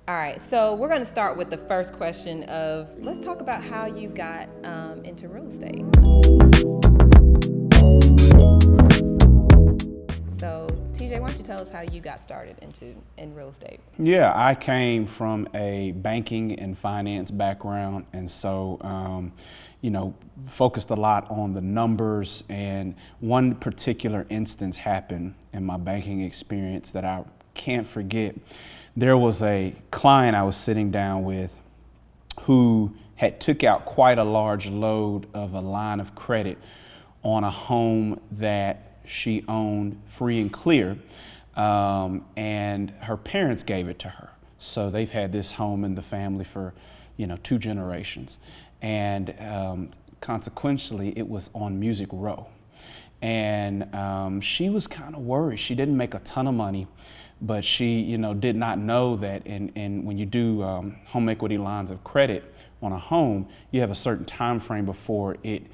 All right, so we're going to start with the first question of let's talk about how you got into real estate. So, TJ, why don't you tell us how you got started in real estate? Yeah, I came from a banking and finance background, and so focused a lot on the numbers. And one particular instance happened in my banking experience that I can't forget. There was a client I was sitting down with who had took out quite a large load of a line of credit on a home that she owned free and clear, and her parents gave it to her. So they've had this home in the family for, 2 generations, and consequentially, it was on Music Row, and she was kind of worried. She didn't make a ton of money, but she, did not know that when you do home equity lines of credit on a home, you have a certain time frame before it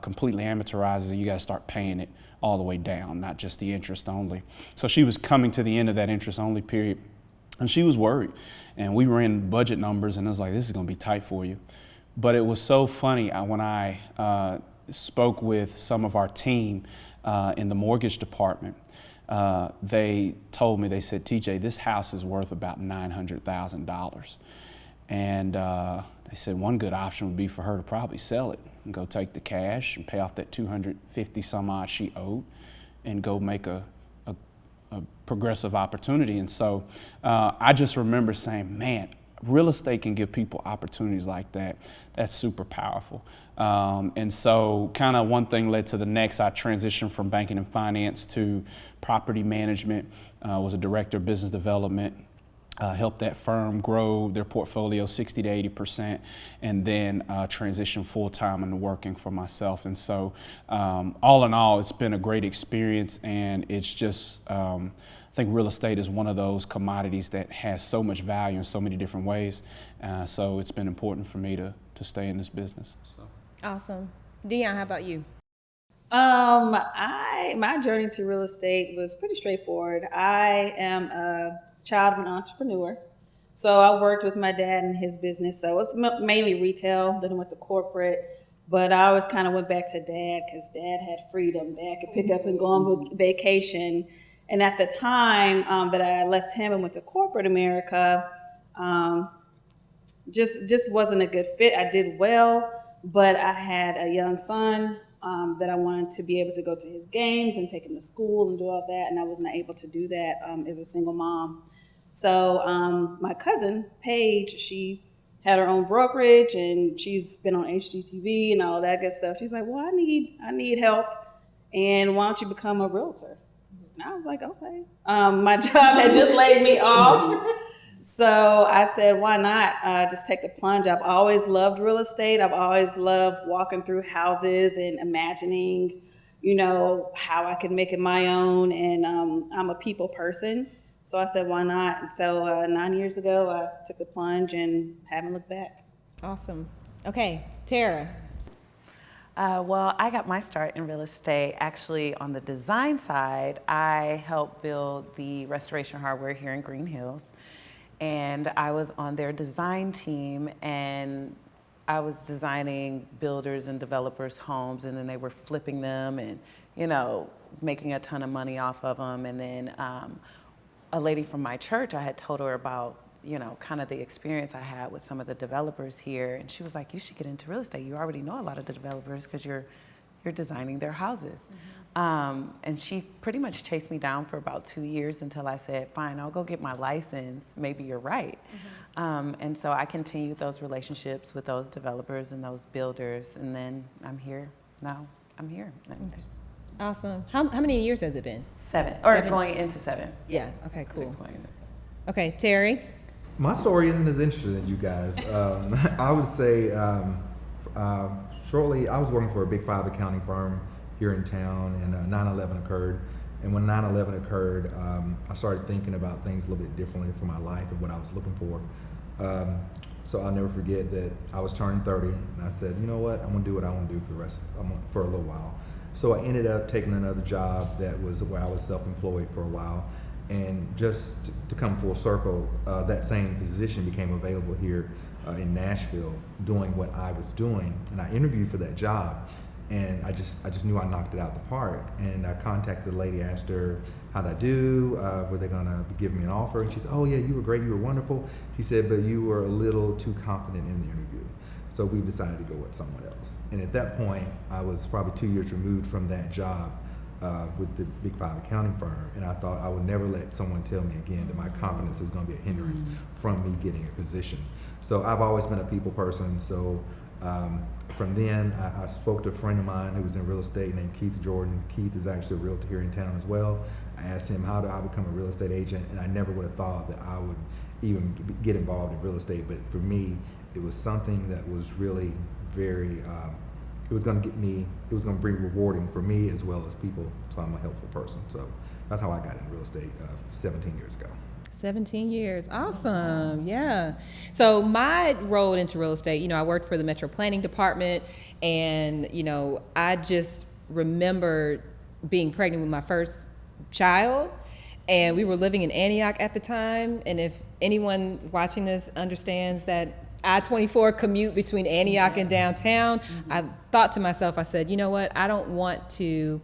completely amortizes, and you got to start paying it all the way down, not just the interest only. So she was coming to the end of that interest only period, and she was worried. And we ran budget numbers, and I was like, this is going to be tight for you. But it was so funny when I spoke with some of our team in the mortgage department. They told me, they said, TJ, this house is worth about $900,000. And they said one good option would be for her to probably sell it and go take the cash and pay off that 250 some odd she owed and go make a progressive opportunity. And so I just remember saying, man, real estate can give people opportunities like that. That's super powerful. And so kind of one thing led to the next. I transitioned from banking and finance to property management, was a director of business development, helped that firm grow their portfolio 60 to 80%, and then transitioned full-time into working for myself. And so all in all, it's been a great experience, and it's just, I think real estate is one of those commodities that has so much value in so many different ways. So it's been important for me to stay in this business. So. Awesome. Dion, how about you? My journey to real estate was pretty straightforward. I am a child of an entrepreneur. So I worked with my dad in his business. So it was mainly retail, then I went to corporate. But I always kind of went back to dad because dad had freedom. Dad could pick up and go on vacation. And at the time that I left him and went to corporate America, just wasn't a good fit. I did well, but I had a young son that I wanted to be able to go to his games and take him to school and do all that, and I was not able to do that as a single mom. So my cousin, Paige, she had her own brokerage, and she's been on HGTV and all that good stuff. She's like, well, I need help, and why don't you become a realtor? And I was like, okay. My job had just laid me off. So I said, why not just take the plunge? I've always loved real estate. I've always loved walking through houses and imagining, how I could make it my own. And I'm a people person. So I said, why not? And so 9 years ago, I took the plunge and haven't looked back. Awesome. Okay, Tara. Well, I got my start in real estate actually on the design side. I helped build the Restoration Hardware here in Green Hills, and I was on their design team, and I was designing builders and developers' homes, and then they were flipping them and, making a ton of money off of them. And then a lady from my church, I had told her about kind of the experience I had with some of the developers here. And she was like, you should get into real estate. You already know a lot of the developers because you're designing their houses. Mm-hmm. And she pretty much chased me down for about 2 years until I said, fine, I'll go get my license. Maybe you're right. Mm-hmm. And so I continued those relationships with those developers and those builders. And then I'm here now. I'm here. Okay. Awesome. How many years has it been? 7. Going into 7. Yeah. Okay, cool. 6 going into 7. Okay, Terry. My story isn't as interesting as you guys. I would say shortly, I was working for a Big 5 accounting firm here in town, and 9/11 occurred. And when 9/11 occurred, I started thinking about things a little bit differently for my life and what I was looking for. So I'll never forget that I was turning 30, and I said, you know what, I'm gonna do what I want to do for a little while. So I ended up taking another job that was where I was self-employed for a while. And just to come full circle, that same position became available here in Nashville, doing what I was doing, and I interviewed for that job, and I just knew I knocked it out the park. And I contacted the lady, asked her how'd I do, were they gonna give me an offer, and she said, oh yeah, you were great, you were wonderful. She said, but you were a little too confident in the interview, so we decided to go with someone else. And at that point, I was probably 2 years removed from that job with the Big Five accounting firm, and I thought I would never let someone tell me again that my confidence is going to be a hindrance from me getting a position. So I've always been a people person. So from then, I spoke to a friend of mine who was in real estate named Keith Jordan. Keith is actually a realtor here in town as well. I asked him, how do I become a real estate agent? And I never would have thought that I would even get involved in real estate. But for me, it was something that was really very, it was going to bring rewarding for me as well as people. So I'm a helpful person. So that's how I got into real estate 17 years ago. 17 years. Awesome. Yeah. So my role into real estate, I worked for the Metro Planning Department, and, I just remember being pregnant with my first child, and we were living in Antioch at the time. And if anyone watching this understands that I-24 commute between Antioch and downtown, I thought to myself, I said, you know what? I don't want to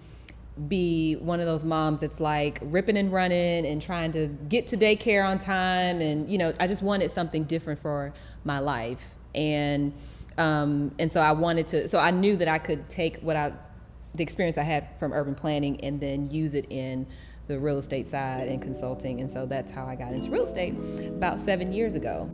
be one of those moms that's like ripping and running and trying to get to daycare on time. And, I just wanted something different for my life. And so I knew that I could take the experience I had from urban planning and then use it in the real estate side and consulting. And so that's how I got into real estate about 7 years ago.